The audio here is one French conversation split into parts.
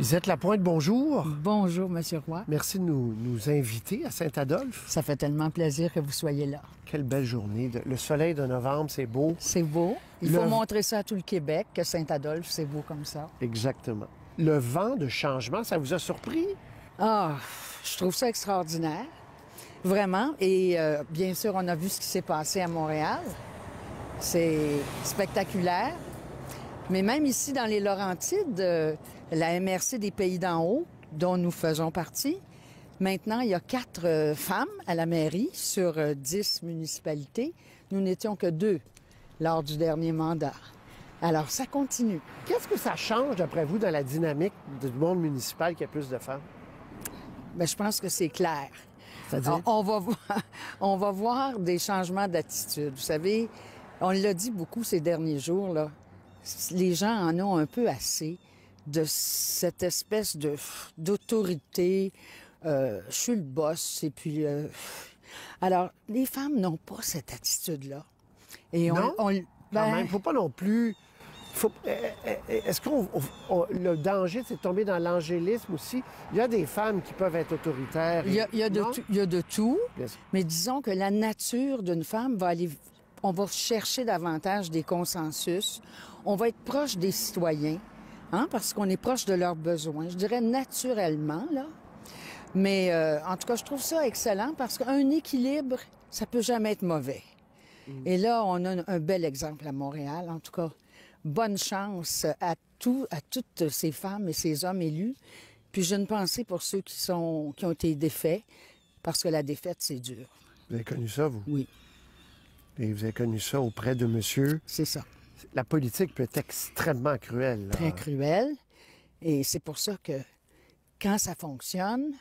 Lisette Lapointe, bonjour. Bonjour, Monsieur Roy. Merci de nous inviter à Saint-Adolphe. Ça fait tellement plaisir que vous soyez là. Quelle belle journée. Le soleil de novembre, c'est beau. C'est beau. Il faut montrer ça à tout le Québec, que Saint-Adolphe, c'est beau comme ça. Exactement. Le vent de changement, ça vous a surpris? Ah, je trouve ça extraordinaire. Vraiment. Et bien sûr, on a vu ce qui s'est passé à Montréal. C'est spectaculaire. Mais même ici, dans les Laurentides, la MRC des Pays d'en haut, dont nous faisons partie, maintenant, il y a 4 femmes à la mairie sur 10 municipalités. Nous n'étions que 2 lors du dernier mandat. Alors, ça continue. Qu'est-ce que ça change, d'après vous, dans la dynamique du monde municipal qu'il y a plus de femmes? Bien, je pense que c'est clair. C'est-à-dire? On va voir des changements d'attitude. Vous savez, on l'a dit beaucoup ces derniers jours, là. Les gens en ont un peu assez de cette espèce d'autorité. Je suis le boss, et puis... Alors, les femmes n'ont pas cette attitude-là. Et non? Quand même, faut pas non plus... Est-ce que le danger, c'est de tomber dans l'angélisme aussi? Il y a des femmes qui peuvent être autoritaires. Il y a de tout, mais disons que la nature d'une femme va aller... On va chercher davantage des consensus. On va être proche des citoyens, hein, parce qu'on est proche de leurs besoins. Je dirais naturellement, là. Mais en tout cas, je trouve ça excellent parce qu'un équilibre, ça peut jamais être mauvais. Et là, on a un bel exemple à Montréal. En tout cas, bonne chance à toutes ces femmes et ces hommes élus. Puis j'ai une pensée pour ceux qui ont été défaits, parce que la défaite, c'est dur. Vous avez connu ça, vous? Oui. Et vous avez connu ça auprès de monsieur? C'est ça. La politique peut être extrêmement cruelle. Là. Très cruelle. Et c'est pour ça que quand ça fonctionne,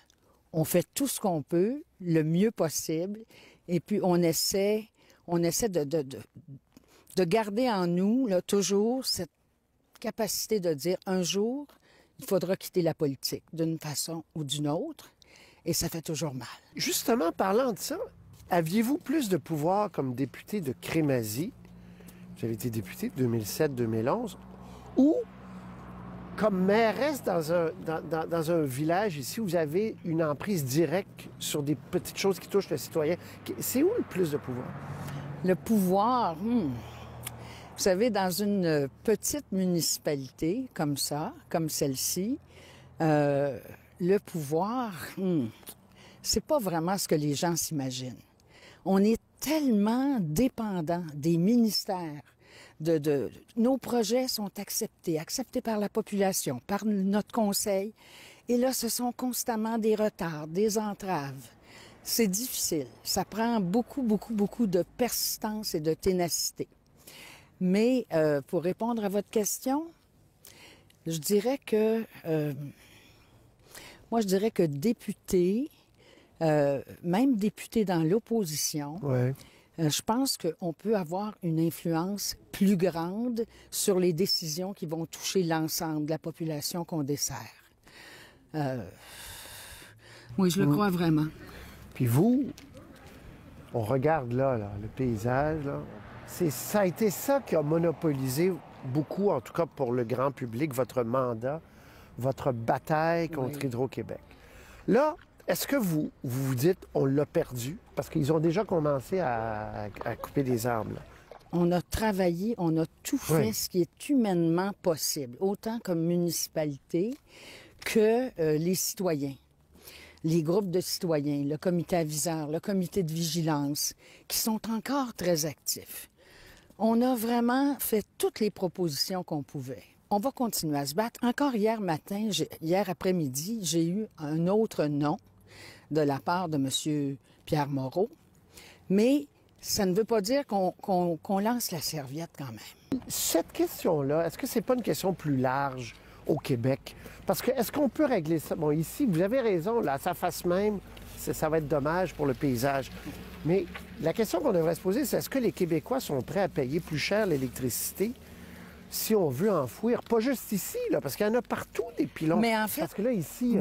on fait tout ce qu'on peut, le mieux possible. Et puis on essaie de garder en nous là, toujours cette capacité de dire un jour, il faudra quitter la politique d'une façon ou d'une autre. Et ça fait toujours mal. Justement, parlant de ça, aviez-vous plus de pouvoir comme député de Crémazie, vous avez été député de 2007-2011, ou comme mairesse dans un village ici, vous avez une emprise directe sur des petites choses qui touchent le citoyen. C'est où le plus de pouvoir? Le pouvoir, vous savez, dans une petite municipalité comme ça, comme celle-ci, le pouvoir, c'est pas vraiment ce que les gens s'imaginent. On est tellement dépendant des ministères. Nos projets sont acceptés par la population, par notre conseil. Et là, ce sont constamment des retards, des entraves. C'est difficile. Ça prend beaucoup de persistance et de ténacité. Mais pour répondre à votre question, je dirais que député, même député dans l'opposition, ouais. Je pense qu'on peut avoir une influence plus grande sur les décisions qui vont toucher l'ensemble de la population qu'on dessert. Oui, je le crois vraiment. Puis vous, on regarde là le paysage, là. Ça a été ça qui a monopolisé beaucoup, en tout cas pour le grand public, votre mandat, votre bataille contre Hydro-Québec. Là, est-ce que vous dites, on l'a perdu? Parce qu'ils ont déjà commencé à couper des arbres. Là. On a travaillé, on a tout fait ce qui est humainement possible, autant comme municipalité que les citoyens, les groupes de citoyens, le comité aviseur, le comité de vigilance, qui sont encore très actifs. On a vraiment fait toutes les propositions qu'on pouvait. On va continuer à se battre. Encore hier après-midi, j'ai eu un autre nom de la part de M. Pierre Moreau, mais ça ne veut pas dire qu'on lance la serviette quand même. Cette question-là, est-ce que c'est pas une question plus large au Québec? Parce que est-ce qu'on peut régler ça? Bon, ici, vous avez raison, là, à sa face même, ça va être dommage pour le paysage. Mais la question qu'on devrait se poser, c'est est-ce que les Québécois sont prêts à payer plus cher l'électricité si on veut enfouir, pas juste ici, là, parce qu'il y en a partout des pylônes. Mais en fait, parce que là, ici,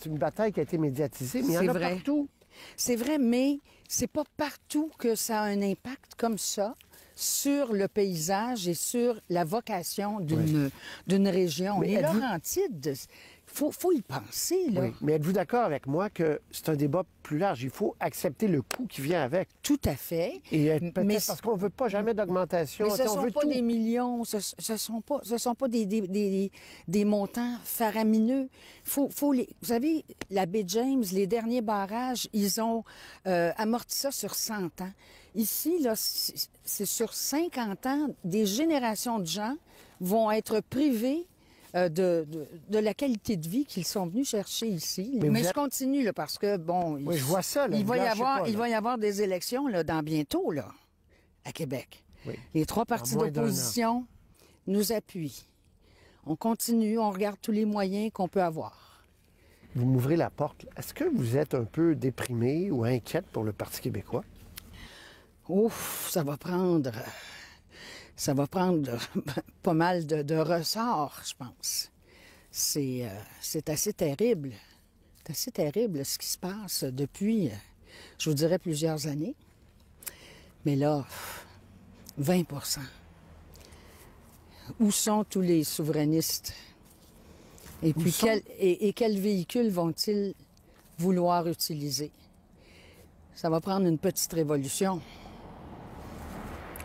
c'est une bataille qui a été médiatisée, mais il y en a partout. C'est vrai, mais c'est pas partout que ça a un impact comme ça sur le paysage et sur la vocation d'une région. Les Laurentides, faut y penser, là. Oui, mais êtes-vous d'accord avec moi que c'est un débat plus large? Il faut accepter le coût qui vient avec. Tout à fait. Et peut-être Mais- parce qu'on ne veut pas jamais d'augmentation. Mais ce ne On sont veut pas tout. des millions, ce sont pas des montants faramineux. Vous savez, la baie James, les derniers barrages, ils ont amorti ça sur 100 ans. Ici, là, c'est sur 50 ans, des générations de gens vont être privés de la qualité de vie qu'ils sont venus chercher ici. Mais Mais vous je êtes- continue, là, parce que, bon... Oui, je vois ça, là. Il va y Lâchez pas, là. y avoir des élections, là, dans bientôt, là, à Québec. Oui. Les 3 partis moins d'un an. d'opposition nous appuient. On continue, on regarde tous les moyens qu'on peut avoir. Vous m'ouvrez la porte. Est-ce que vous êtes un peu déprimé ou inquiète pour le Parti québécois? Ouf, ça va prendre pas mal de ressorts, je pense. C'est assez terrible. C'est assez terrible ce qui se passe depuis, je vous dirais, plusieurs années. Mais là, 20 Où sont tous les souverainistes? Et puis, quel véhicule vont-ils vouloir utiliser? Ça va prendre une petite révolution.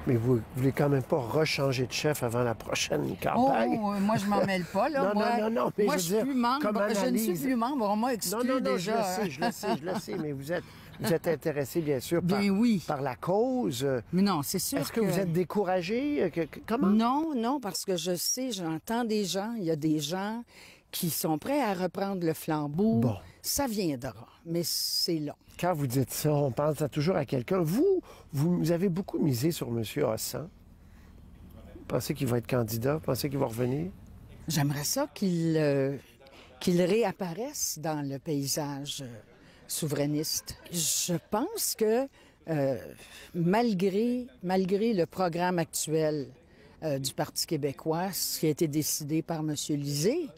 Mais vous voulez quand même pas rechanger de chef avant la prochaine campagne? Moi, je m'en mêle pas, là. Non, mais moi, je veux dire, suis plus membre. comme Je ne suis analyse. plus membre. On m'a exclu Non, déjà. je le sais, mais vous êtes intéressé, bien sûr, Bien oui. par la cause. Mais non, c'est sûr Est-ce que vous êtes découragé? Comment? Non, parce que je sais, j'entends des gens, il y a des gens qui sont prêts à reprendre le flambeau. Bon. Ça viendra, mais c'est long. Quand vous dites ça, on pense toujours à quelqu'un. Vous avez beaucoup misé sur M. Hossan. Vous pensez qu'il va être candidat? Vous pensez qu'il va revenir? J'aimerais ça qu'il réapparaisse dans le paysage souverainiste. Je pense que malgré le programme actuel du Parti québécois, ce qui a été décidé par M. Lisée,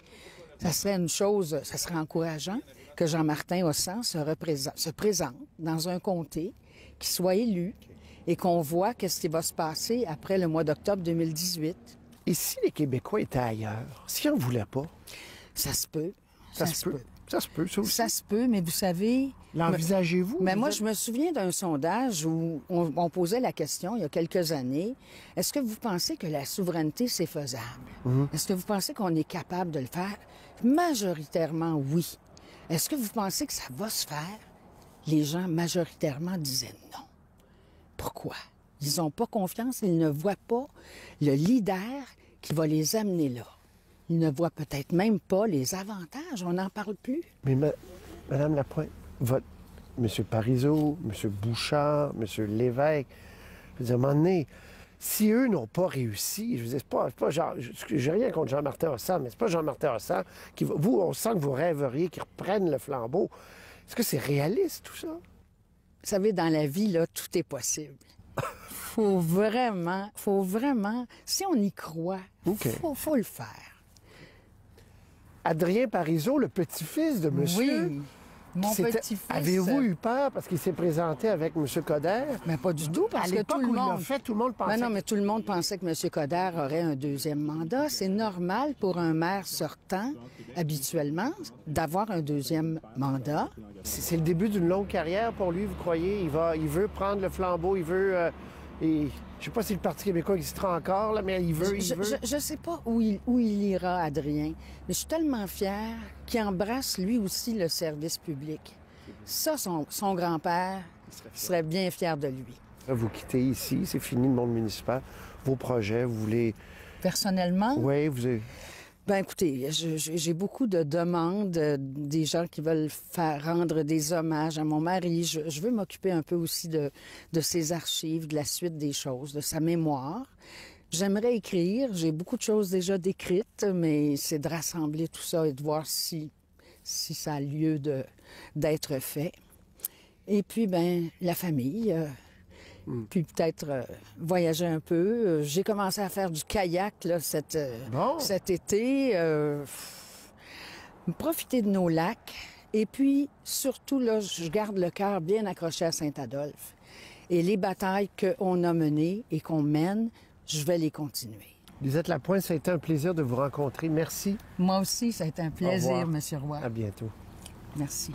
ça serait encourageant que Jean-Martin Hossan se présente dans un comté, qu'il soit élu et qu'on voit qu'est-ce qui va se passer après le mois d'octobre 2018. Et si les Québécois étaient ailleurs? Si on ne voulait pas? Ça se peut. Ça se peut, ça aussi. Ça se peut, mais vous savez... L'envisagez-vous? Mais moi, je me souviens d'un sondage où on posait la question, il y a quelques années, est-ce que vous pensez que la souveraineté, c'est faisable? Est-ce que vous pensez qu'on est capable de le faire? Majoritairement, oui. Est-ce que vous pensez que ça va se faire? Les gens, majoritairement, disaient non. Pourquoi? Ils n'ont pas confiance, ils ne voient pas le leader qui va les amener là. Ils ne voient peut-être même pas les avantages, on n'en parle plus. Mais Madame Lapointe, M. Parizeau, M. Bouchard, M. Lévesque, je veux dire, à un moment donné, si eux n'ont pas réussi, je veux dire, c'est pas genre, j'ai rien contre Jean-Martin Hossan, mais c'est pas Jean-Martin Hossan qui va, vous, on sent que vous rêveriez qu'ils reprennent le flambeau. Est-ce que c'est réaliste, tout ça? Vous savez, dans la vie, là, tout est possible. Faut vraiment, si on y croit, OK. faut le faire. Adrien Parizeau, le petit-fils de monsieur... Oui, mon petit-fils. Avez-vous eu peur parce qu'il s'est présenté avec M. Coder? Mais pas du tout, parce À que l'époque tout le où il l'a monde... fait, tout le monde pensait... Mais non, mais tout le monde pensait que M. Coder aurait un deuxième mandat. C'est normal pour un maire sortant, habituellement, d'avoir un deuxième mandat. C'est le début d'une longue carrière pour lui, vous croyez? Il veut prendre le flambeau, il veut... je sais pas si le Parti québécois existera encore, là, mais il veut... Je sais pas où il ira, Adrien, mais je suis tellement fière qu'il embrasse lui aussi le service public. Ça, son grand-père serait bien fier de lui. Vous quittez ici, c'est fini le monde municipal. Vos projets, vous voulez... Personnellement? Oui, vous avez... Ben écoutez, j'ai beaucoup de demandes, des gens qui veulent rendre des hommages à mon mari. Je veux m'occuper un peu aussi de ses archives, de la suite des choses, de sa mémoire. J'aimerais écrire, j'ai beaucoup de choses déjà décrites, mais c'est de rassembler tout ça et de voir si ça a lieu d'être fait. Et puis, ben la famille... Puis peut-être voyager un peu. J'ai commencé à faire du kayak là, cet été. Profiter de nos lacs. Et puis, surtout, là, je garde le cœur bien accroché à Saint-Adolphe. Et les batailles qu'on a menées et qu'on mène, je vais les continuer. Lisette Lapointe, ça a été un plaisir de vous rencontrer. Merci. Moi aussi, ça a été un plaisir, revoir. Monsieur Roy. À bientôt. Merci.